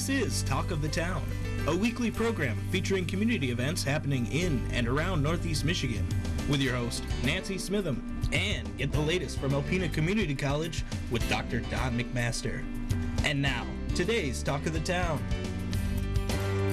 This is Talk of the Town, a weekly program featuring community events happening in and around Northeast Michigan, with your host, Nancy Smitham, and get the latest from Alpena Community College with Dr. Don McMaster. And now, today's Talk of the Town.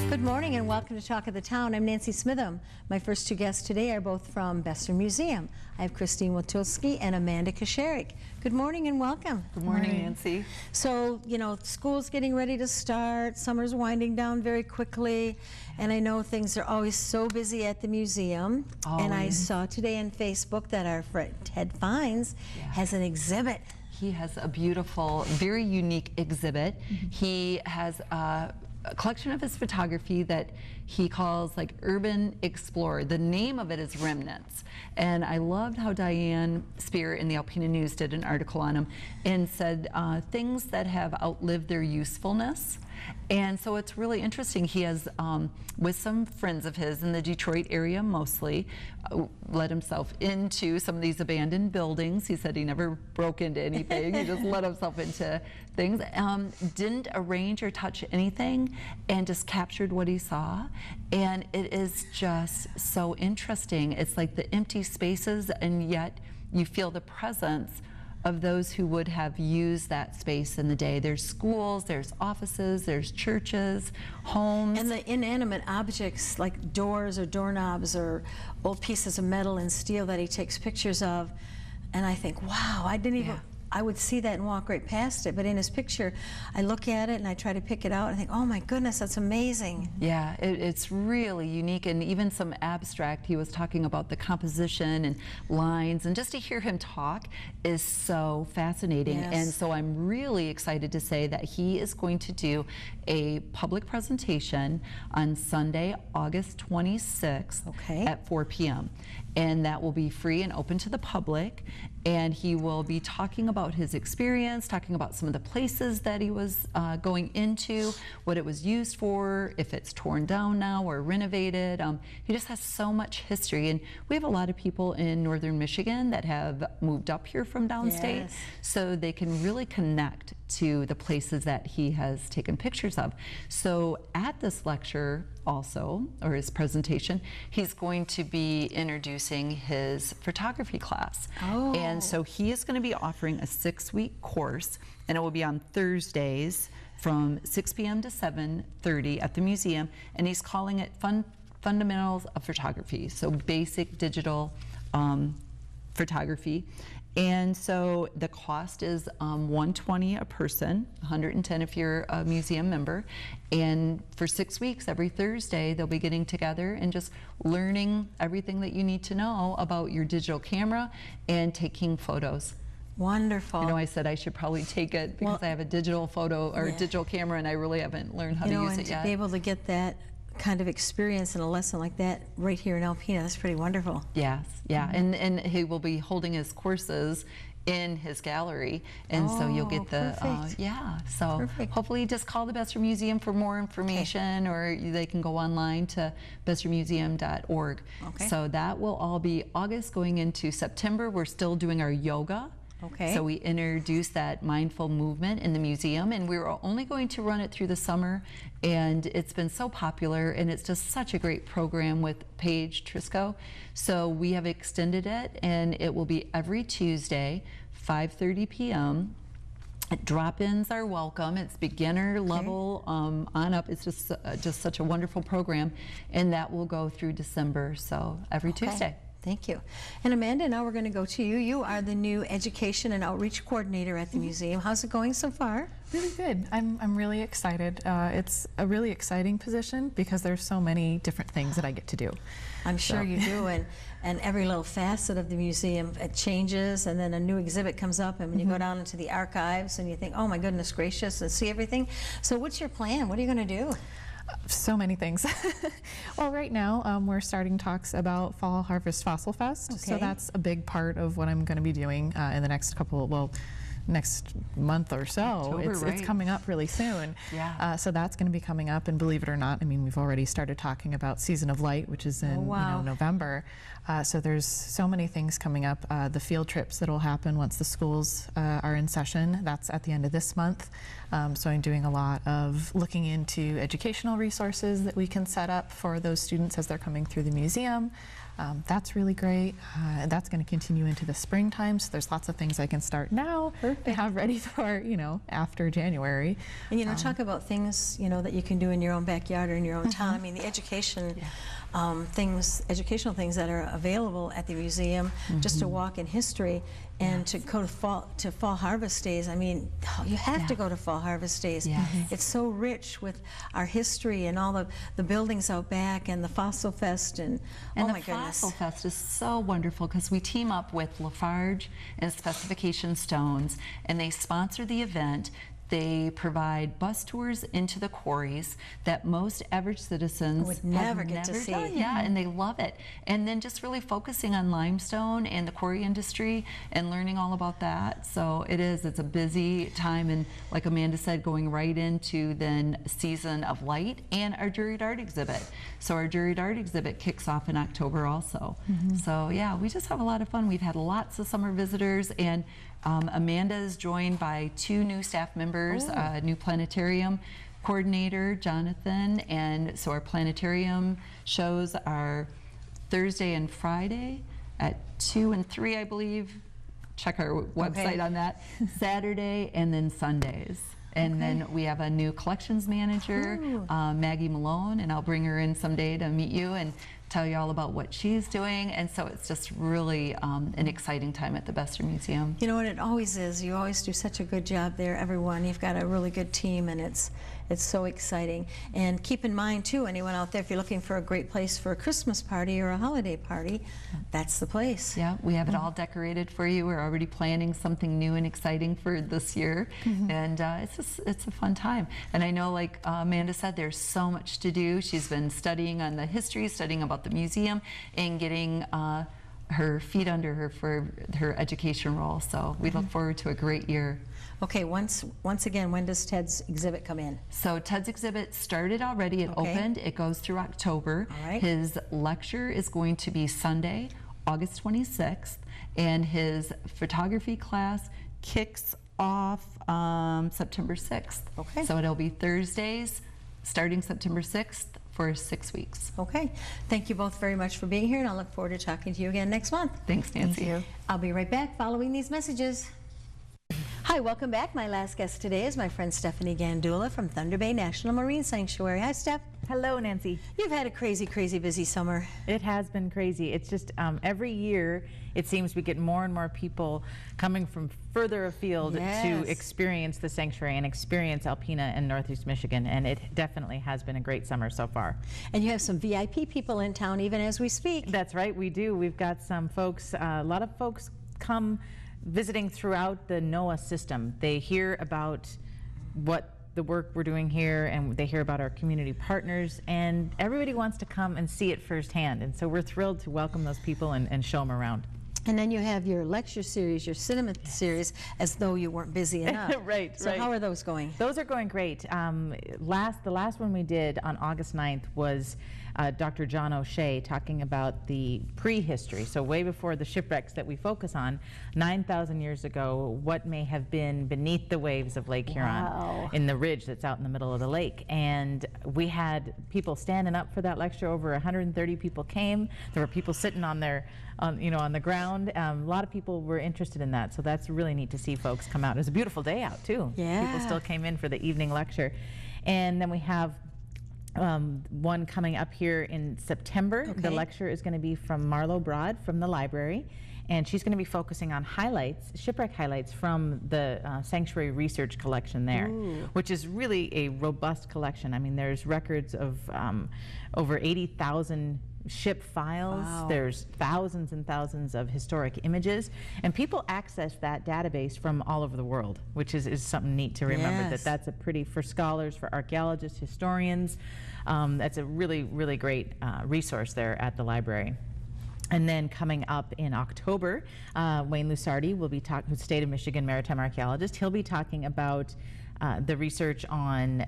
Good morning and welcome to Talk of the Town. I'm Nancy Smitham. My first two guests today are both from Besser Museum. I have Christine Wojtulski and Amanda Kasherik. Good morning and welcome. Good morning, Nancy. So, you know, school's getting ready to start. Summer's winding down very quickly. And I know things are always so busy at the museum. Always. And I saw today on Facebook that our friend Ted Fines has an exhibit. He has a beautiful, very unique exhibit. He has a collection of his photography that he calls like Urban Explorer. The name of it is Remnants. And I loved how Diane Spear in the Alpena News did an article on him and said things that have outlived their usefulness. And so it's really interesting. He has, with some friends of his in the Detroit area mostly, let himself into some of these abandoned buildings. He said he never broke into anything. He just let himself into things. Didn't arrange or touch anything and just captured what he saw. And it is just so interesting. It's like the empty spaces, and yet you feel the presence of those who would have used that space in the day. There's schools, there's offices, there's churches, homes. And the inanimate objects like doors or doorknobs or old pieces of metal and steel that he takes pictures of. And I think, wow, I didn't even, I would see that and walk right past it. But in his picture, I look at it and I try to pick it out and I think, oh my goodness, that's amazing. Yeah, it's really unique, and even some abstract. He was talking about the composition and lines, and just to hear him talk is so fascinating. Yes. And so I'm really excited to say that he is going to do a public presentation on Sunday, August 26th at 4 p.m. And that will be free and open to the public. And he will be talking about his experience, talking about some of the places that he was going into, what it was used for, if it's torn down now or renovated. He just has so much history. And we have a lot of people in northern Michigan that have moved up here from downstate, Yes. so they can really connect to the places that he has taken pictures of. So at this lecture also, or his presentation, he's going to be introducing his photography class. Oh. And so he is going to be offering a 6-week course, and it will be on Thursdays from 6 p.m. to 7:30 at the museum, and he's calling it Fundamentals of Photography, so basic digital photography. And so the cost is $120 a person, $110 if you're a museum member. And for 6 weeks, every Thursday, they'll be getting together and just learning everything that you need to know about your digital camera and taking photos. Wonderful. You know, I said I should probably take it because I have a digital photo or digital camera, and I really haven't learned how to use it yet. To be able to get that kind of experience in a lesson like that right here in Alpena, that's pretty wonderful. Yes, yeah, and he will be holding his courses in his gallery, and so you'll get the so Perfect. hopefully just call the Besser Museum for more information, or they can go online to bessermuseum.org. So that will all be August going into September. We're still doing our yoga. So we introduced that mindful movement in the museum, and we were only going to run it through the summer, and it's been so popular, and it's just such a great program with Paige Trisco. So we have extended it, and it will be every Tuesday, 5:30 p.m. Drop-ins are welcome. It's beginner level on up. It's just such a wonderful program, and that will go through December. So every Tuesday. Thank you. And Amanda, now we're going to go to you. You are the new Education and Outreach Coordinator at the museum. How's it going so far? Really good. I'm really excited. It's a really exciting position because there's so many different things that I get to do. I'm sure you do, and every little facet of the museum, it changes, and then a new exhibit comes up, and when you go down into the archives and you think, oh my goodness gracious, and see everything. So what's your plan? What are you going to do? So many things. Well, right now we're starting talks about Fall Harvest Fossil Fest, so that's a big part of what I'm going to be doing in the next couple, next month or so. October, It's right. coming up really soon. Yeah. So that's going to be coming up, and believe it or not, I mean, we've already started talking about Season of Light, which is in wow. November. So there's so many things coming up. The field trips that will happen once the schools are in session, that's at the end of this month. So I'm doing a lot of looking into educational resources that we can set up for those students as they're coming through the museum. That's really great. And that's going to continue into the springtime, so there's lots of things I can start now and have ready for, after January. And talk about things, that you can do in your own backyard or in your own town. I mean, the educational things that are available at the museum, just to walk in history and to go to fall harvest days. I mean, you have to go to fall harvest days. Yes. It's so rich with our history and all the buildings out back and the Fossil Fest and oh my goodness. Fossil Fest is so wonderful because we team up with Lafarge and Specification Stones, and they sponsor the event. They provide bus tours into the quarries that most average citizens would never get to see. Done. Yeah, and they love it. And then just really focusing on limestone and the quarry industry and learning all about that. So it's a busy time, and like Amanda said, going right into then Season of Light and our juried art exhibit. So our juried art exhibit kicks off in October also. So yeah, we just have a lot of fun. We've had lots of summer visitors, and Amanda is joined by 2 new staff members, a new planetarium coordinator, Jonathan, and so our planetarium shows are Thursday and Friday at 2 and 3, I believe. Check our website on that. Saturday and then Sundays. And then we have a new collections manager, Maggie Malone, and I'll bring her in someday to meet you and tell you all about what she's doing. And so it's just really an exciting time at the Besser Museum. You know what, it always is. You always do such a good job there, everyone. You've got a really good team, and it's so exciting. And keep in mind, too, anyone out there, if you're looking for a great place for a Christmas party or a holiday party, that's the place. Yeah, we have it all decorated for you. We're already planning something new and exciting for this year. And it's a fun time. And I know, like Amanda said, there's so much to do. She's been studying on the history, studying about the museum, and getting her feet under her for her education role. So we look forward to a great year. Okay, once again, when does Ted's exhibit come in? So Ted's exhibit started already. It opened. It goes through October. All right. His lecture is going to be Sunday, August 26th, and his photography class kicks off September 6th. Okay. So it'll be Thursdays starting September 6th for 6 weeks. Okay. Thank you both very much for being here, and I'll look forward to talking to you again next month. Thanks, Nancy. Thank you. I'll be right back following these messages. Hi, welcome back. My last guest today is my friend Stephanie Gandula from Thunder Bay National Marine Sanctuary. Hi, Steph. Hello, Nancy. You've had a crazy, crazy busy summer. It has been crazy. It's just every year it seems we get more and more people coming from further afield to experience the sanctuary and experience Alpena in Northeast Michigan, and it definitely has been a great summer so far. And you have some VIP people in town even as we speak. That's right, we do. We've got some folks, a lot of folks come visiting throughout the NOAA system. They hear about what the work we're doing here, and they hear about our community partners, and everybody wants to come and see it firsthand. And so we're thrilled to welcome those people and show them around. And then you have your lecture series, your cinema series, as though you weren't busy enough. Right, so how are those going? Those are going great. The last one we did on August 9th was Dr. John O'Shea talking about the prehistory, so way before the shipwrecks that we focus on, 9,000 years ago, what may have been beneath the waves of Lake Huron in the ridge that's out in the middle of the lake. And we had people standing up for that lecture. Over 130 people came. There were people sitting on the ground. A lot of people were interested in that, so that's really neat to see folks come out. It was a beautiful day out too. Yeah. People still came in for the evening lecture. And then we have one coming up here in September. Okay. The lecture is going to be from Marlo Broad from the library, and she's going to be focusing on shipwreck highlights from the Sanctuary Research Collection there, which is really a robust collection. I mean, there's records of over 80,000 ship files. Wow. There's thousands and thousands of historic images, and people access that database from all over the world, which is something neat to remember. Yes. That's a pretty, for scholars, for archaeologists, historians, that's a really, really great resource there at the library. And then coming up in October, Wayne Lusardi will be talking, who's State of Michigan maritime archaeologist. He'll be talking about the research on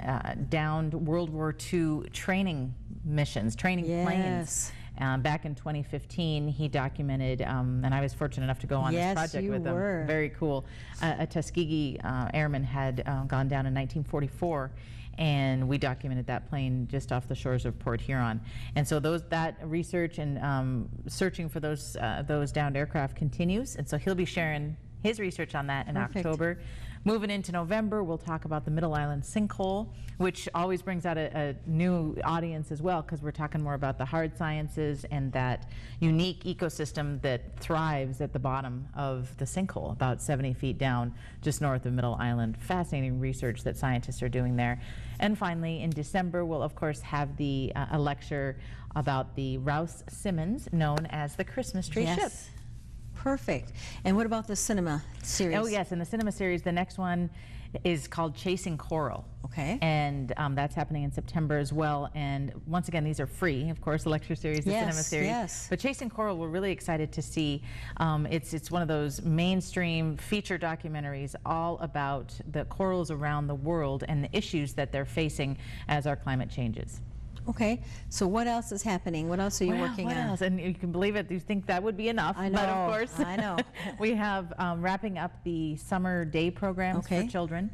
downed World War II training missions, training planes. Back in 2015, he documented, and I was fortunate enough to go on this project with him. Very cool. A Tuskegee airman had gone down in 1944. And we documented that plane just off the shores of Port Huron. And so that research and searching for those downed aircraft continues. And so he'll be sharing his research on that in October. Moving into November, we'll talk about the Middle Island sinkhole, which always brings out a new audience as well, because we're talking more about the hard sciences and that unique ecosystem that thrives at the bottom of the sinkhole, about 70 feet down, just north of Middle Island. Fascinating research that scientists are doing there. And finally, in December, we'll of course have a lecture about the Rouse Simmons, known as the Christmas tree ship. Perfect. And what about the cinema series? Oh yes, in the cinema series, the next one is called Chasing Coral. Okay. And that's happening in September as well. And once again, these are free, of course, the lecture series, the cinema series. Yes. But Chasing Coral, we're really excited to see. It's one of those mainstream feature documentaries all about the corals around the world and the issues that they're facing as our climate changes. Okay, so what else is happening? What else are you working on? What else? And you can believe it, you think that would be enough. I know, but of course, I know. We have wrapping up the summer day programs for children.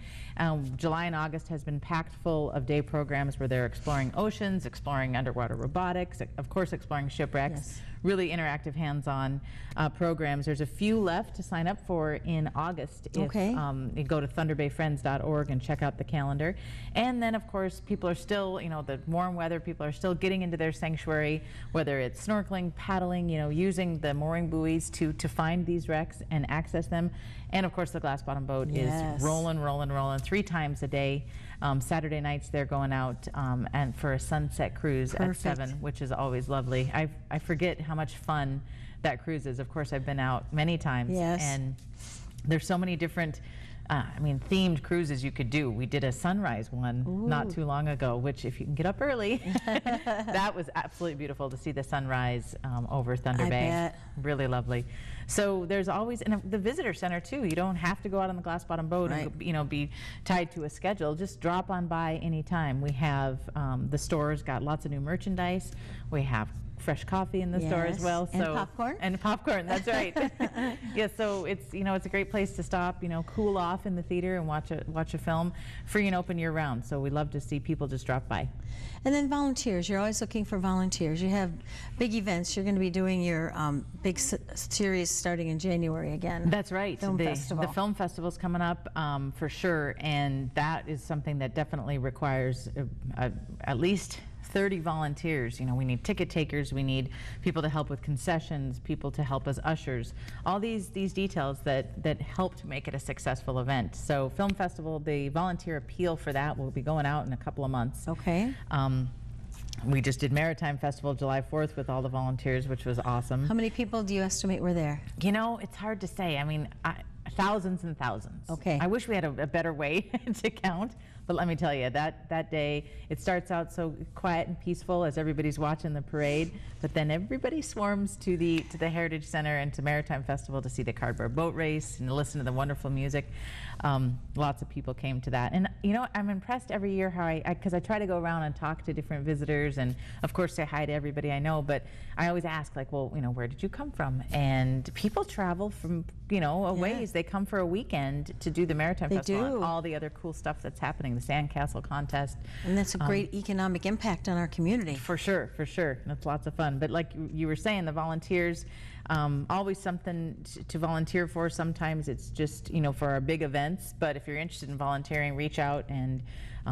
July and August has been packed full of day programs where they're exploring oceans, exploring underwater robotics, of course exploring shipwrecks. Really interactive, hands-on programs. There's a few left to sign up for in August. If you go to thunderbayfriends.org and check out the calendar. And then, of course, people are still, the warm weather, people are still getting into their sanctuary, whether it's snorkeling, paddling, using the mooring buoys to find these wrecks and access them. And, of course, the glass bottom boat is rolling 3 times a day. Saturday nights they're going out and for a sunset cruise at 7, which is always lovely. I forget how much fun that cruise is. Of course, I've been out many times, and there's so many different themed cruises you could do. We did a sunrise one not too long ago, which if you can get up early, that was absolutely beautiful to see the sunrise over Thunder Bay. I bet. Really lovely. So there's always, and the visitor center too, you don't have to go out on the glass bottom boat and be tied to a schedule. Just drop on by anytime. We have the store's got lots of new merchandise. We have fresh coffee in the store as well. And popcorn. And popcorn, that's right. So it's it's a great place to stop, cool off in the theater and watch a film, free and open year round. So we love to see people just drop by. And then volunteers. You're always looking for volunteers. You have big events. You're going to be doing your big series starting in January again. That's right. Film festival. The film festival's coming up for sure, and that is something that definitely requires at least 30 volunteers. We need ticket takers, we need people to help with concessions, people to help as ushers, all these details that help to make it a successful event. So Film Festival, the volunteer appeal for that will be going out in a couple of months. Okay. We just did Maritime Festival July 4th with all the volunteers, which was awesome. How many people do you estimate were there? It's hard to say. Thousands and thousands. Okay. I wish we had a better way to count, but let me tell you, that day, it starts out so quiet and peaceful as everybody's watching the parade, but then everybody swarms to the Heritage Center and to Maritime Festival to see the cardboard boat race and to listen to the wonderful music. Lots of people came to that. And I'm impressed every year how because I try to go around and talk to different visitors and of course say hi to everybody I know, but I always ask where did you come from? And people travel from, a ways. They come for a weekend to do the Maritime Festival and all the other cool stuff that's happening, the Sandcastle contest. And that's a great economic impact on our community. For sure. That's lots of fun. But like you were saying, the volunteers, always something to volunteer for. Sometimes it's just, for our big events. But if you're interested in volunteering, reach out and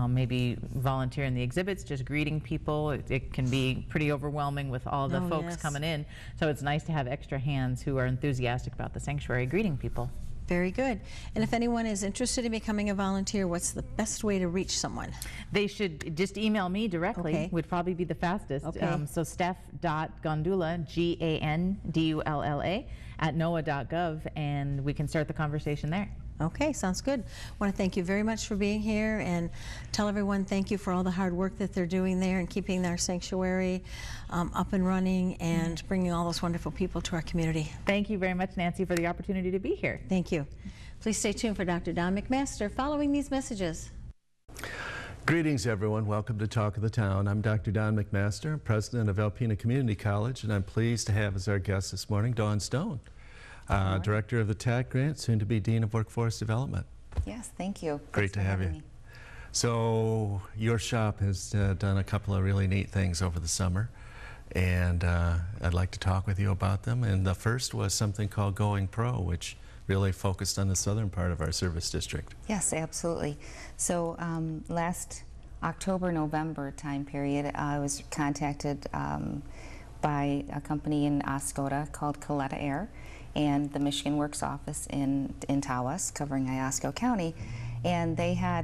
maybe volunteer in the exhibits, just greeting people. It can be pretty overwhelming with all the folks coming in. So it's nice to have extra hands who are enthusiastic about the sanctuary greeting people. Very good. And if anyone is interested in becoming a volunteer, what's the best way to reach someone? They should just email me directly, would probably be the fastest. So Steph.Gandulla, Gandulla, @NOAA.gov, and we can start the conversation there. Okay, sounds good. I want to thank you very much for being here and tell everyone thank you for all the hard work that they're doing there and keeping our sanctuary up and running and bringing all those wonderful people to our community. Thank you very much, Nancy, for the opportunity to be here. Thank you. Please stay tuned for Dr. Don McMaster following these messages. Greetings, everyone. Welcome to Talk of the Town. I'm Dr. Don McMaster, president of Alpena Community College, and I'm pleased to have as our guest this morning Dawn Stone, director of the TAC grant, soon to be Dean of Workforce Development. Yes, thank you. Great Thanks to for have you. having me. So your shop has done a couple of really neat things over the summer, and I'd like to talk with you about them. And the first was something called Going Pro, which really focused on the southern part of our service district. Yes, absolutely. So last October, November time period, I was contacted by a company in Oscoda called Coletta Air and the Michigan Works office in Tawas, covering Iosco County. And they had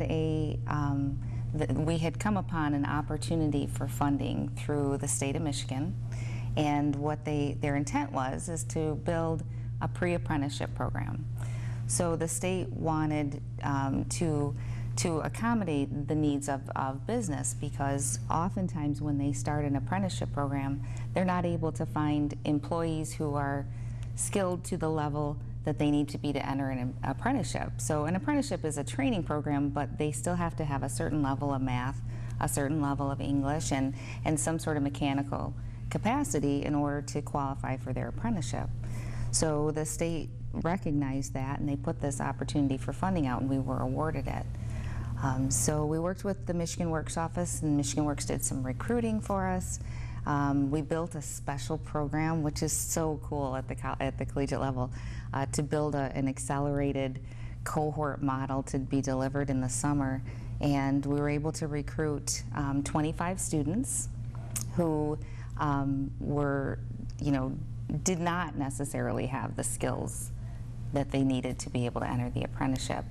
we had come upon an opportunity for funding through the state of Michigan. And what their intent is to build a pre-apprenticeship program. So the state wanted to accommodate the needs of business, because oftentimes when they start an apprenticeship program, they're not able to find employees who are skilled to the level that they need to be to enter an apprenticeship. So an apprenticeship is a training program, but they still have to have a certain level of math, a certain level of English, and some sort of mechanical capacity in order to qualify for their apprenticeship. So the state recognized that, and they put this opportunity for funding out, and we were awarded it. So we worked with the Michigan Works office, and Michigan Works did some recruiting for us. We built a special program, which is so cool at the collegiate level, to build an accelerated cohort model to be delivered in the summer. And we were able to recruit 25 students who were, did not necessarily have the skills that they needed to be able to enter the apprenticeship.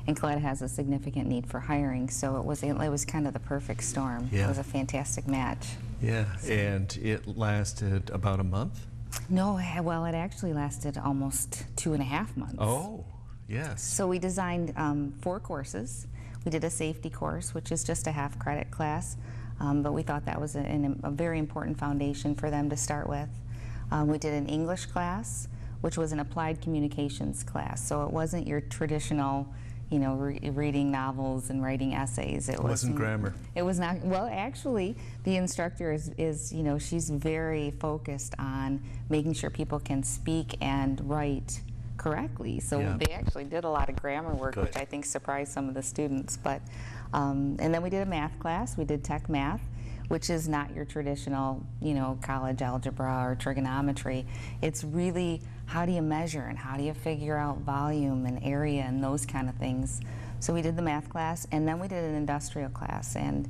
And Coletta has a significant need for hiring, so it was kind of the perfect storm. Yeah. It was a fantastic match. Yeah, and it lasted about a month? No, well, it actually lasted almost 2.5 months. Oh, yes. So we designed 4 courses. We did a safety course, which is just a half-credit class, but we thought that was a very important foundation for them to start with. We did an English class, which was an applied communications class. So it wasn't your traditional, reading novels and writing essays. It wasn't grammar. It was not. Well, actually, the instructor is she's very focused on making sure people can speak and write correctly. So Yeah. they actually did a lot of grammar work, Good. which I think surprised some of the students. But and then we did a math class. We did tech math, which is not your traditional, college algebra or trigonometry. It's really, how do you measure and how do you figure out volume and area and those kind of things. So we did the math class, and then we did an industrial class, and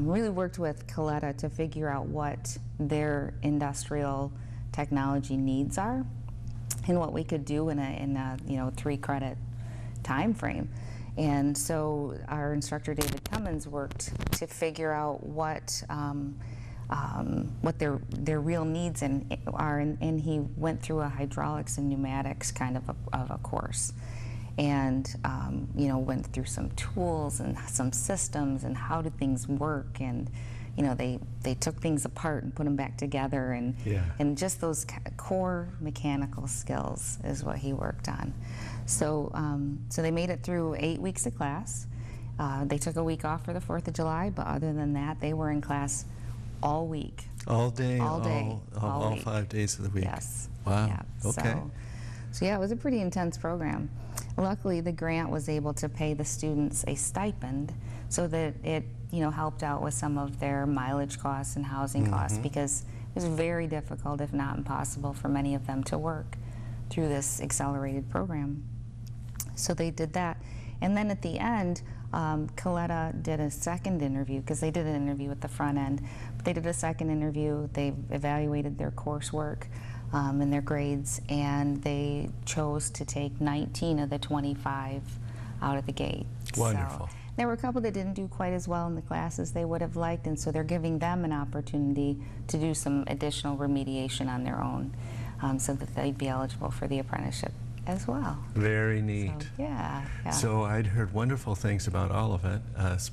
really worked with Coletta to figure out what their industrial technology needs are and what we could do in a 3-credit time frame. And so our instructor, David Cummins, worked to figure out what their real needs are, and he went through a hydraulics and pneumatics kind of a course, and went through some tools and some systems and how do things work, and they took things apart and put them back together, and just those core mechanical skills is what he worked on. So so they made it through 8 weeks of class. They took a week off for the 4th of July, but other than that, they were in class all week. All day, All day, all all week. 5 days of the week. Yes. Wow. Yeah. Okay. So yeah, it was a pretty intense program. Luckily, the grant was able to pay the students a stipend so that it helped out with some of their mileage costs and housing costs, because it was very difficult, if not impossible, for many of them to work through this accelerated program. So they did that. And then at the end, Coletta did a second interview, because they did an interview at the front end. But they did a second interview. They evaluated their coursework and their grades, and they chose to take 19 of the 25 out of the gate. Wonderful. So there were a couple that didn't do quite as well in the classes they would have liked, and so they're giving them an opportunity to do some additional remediation on their own, so that they'd be eligible for the apprenticeship as well. Very neat. So, yeah. So I'd heard wonderful things about all of it,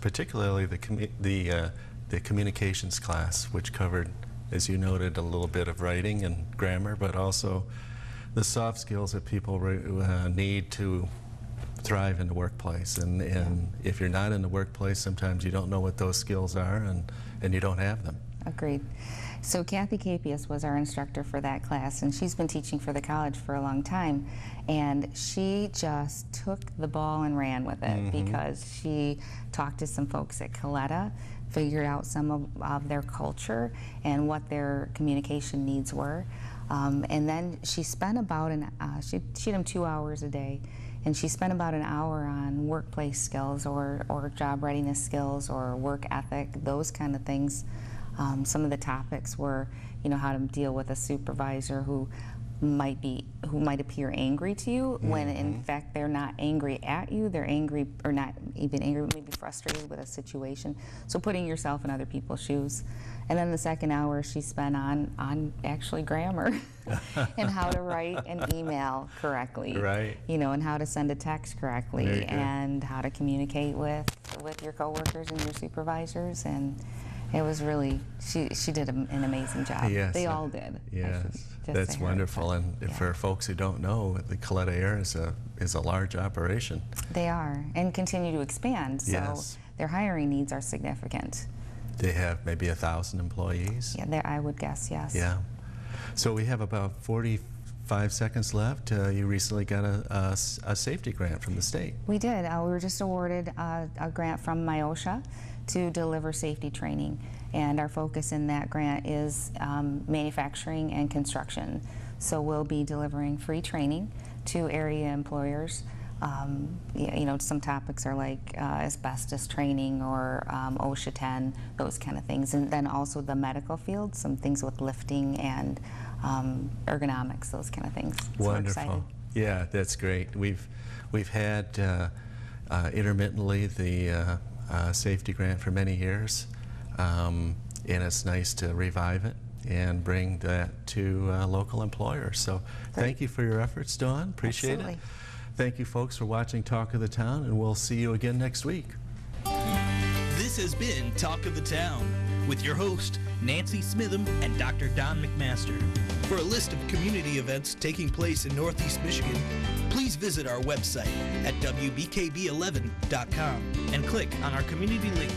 particularly the communications class, which covered, as you noted, a little bit of writing and grammar, but also the soft skills that people need to thrive in the workplace. And if you're not in the workplace, sometimes you don't know what those skills are, and you don't have them. Agreed. So Kathy Capias was our instructor for that class, and she's been teaching for the college for a long time, and she just took the ball and ran with it because she talked to some folks at Coletta, figured out some of their culture and what their communication needs were, and then she spent about she had them 2 hours a day, and she spent about an hour on workplace skills or job readiness skills or work ethic, those kind of things. Some of the topics were, how to deal with a supervisor who might appear angry to you when in fact they're not angry at you, they're angry, or not even angry, maybe frustrated with a situation. So putting yourself in other people's shoes. And then the second hour she spent on actually grammar and how to write an email correctly. Right. And how to send a text correctly and how to communicate with your coworkers and your supervisors. And it was really, she did an amazing job. Yes. They all did. Yes, that's wonderful. And for folks who don't know, the Coletta Air is a large operation. They are, and continue to expand. So their hiring needs are significant. They have maybe 1,000 employees. Yeah, I would guess, yes. Yeah. So we have about 45 seconds left. You recently got a safety grant from the state. We did. We were just awarded a grant from MIOSHA to deliver safety training, and our focus in that grant is manufacturing and construction. So we'll be delivering free training to area employers. Some topics are like asbestos training or OSHA 10, those kind of things, and then also the medical field, some things with lifting and ergonomics, those kind of things. So wonderful. Yeah, that's great. We've had intermittently the safety grant for many years, and it's nice to revive it and bring that to local employers. So thank you for your efforts, Dawn. Appreciate it. Thank you, folks, for watching Talk of the Town, and we'll see you again next week. This has been Talk of the Town with your host, Nancy Smitham and Dr. Don McMaster. For a list of community events taking place in Northeast Michigan, please visit our website at wbkb11.com and click on our community link.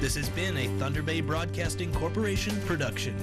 This has been a Thunder Bay Broadcasting Corporation production.